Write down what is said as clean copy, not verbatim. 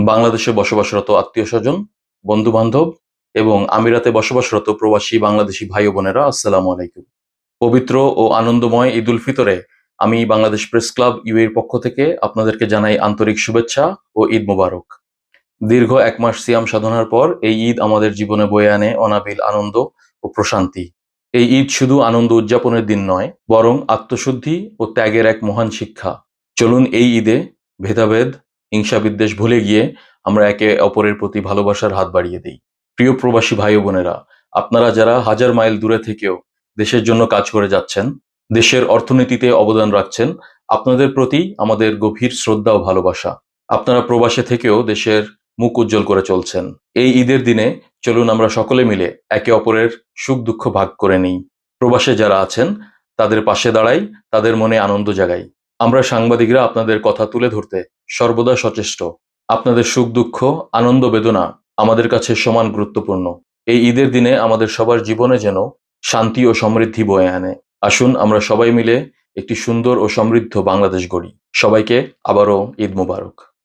বাংলাদেশে বসবাসরত আত্মীয়স্বজন, বন্ধু-বান্ধব এবং আমিরাতে বসবাসরত প্রবাসী বাংলাদেশী ভাই ও বোনেরা আসসালামু আলাইকুম। পবিত্র ও আনন্দময় ঈদ উল ফিতরে আমি বাংলাদেশ প্রেস ক্লাব ইউএর পক্ষ থেকে আপনাদেরকে জানাই আন্তরিক শুভেচ্ছা ও ঈদ মোবারক। দীর্ঘ ১ মাস সিয়াম সাধনার পর এই ঈদ আমাদের জীবনে বয়ে আনে অনাবিল আনন্দ ও প্রশান্তি। এই ঈদ শুধু আনন্দ উদযাপনের দিন নয়, বরং আত্মশুদ্ধি ও ত্যাগের এক মহান শিক্ষা। চলুন এই ঈদে ভেদাভেদ, হিংসা-বিদ্বেষ ভুলে গিয়ে আমরা একে অপরের প্রতি ভালোবাসার হাত বাড়িয়ে দেই। প্রিয় প্রবাসী ভাই ও বোনেরা, আপনারা যারা হাজার মাইল দূরে থেকেও দেশের জন্য কাজ করে যাচ্ছেন, দেশের অর্থনীতিতে অবদান রাখছেন, আপনাদের প্রতি আমাদের গভীর শ্রদ্ধা ও ভালোবাসা। আপনারা প্রবাসে থেকেও দেশের মুখ উজ্জ্বল করে চলছেন। এই ঈদের দিনে চলুন আমরা সকলে মিলে একে অপরের সুখ-দুঃখ ভাগ করে নিই। প্রবাসে যারা আছেন তাদের পাশে দাঁড়াই, তাদের মনে আনন্দ জাগাই। আমরা সাংবাদিকরা আপনাদের কথা তুলে ধরতে সর্বদা সচেষ্ট। আপনাদের সুখ-দুঃখ, আনন্দ-বেদনা আমাদের কাছে সমান গুরুত্বপূর্ণ। এই ঈদের দিনে আমাদের সবার জীবনে যেন শান্তি ও সমৃদ্ধি বয়ে আনে। আসুন আমরা সবাই মিলে একটি সুন্দর ও সমৃদ্ধ বাংলাদেশ গড়ি। সবাইকে আবারও ঈদ মোবারক।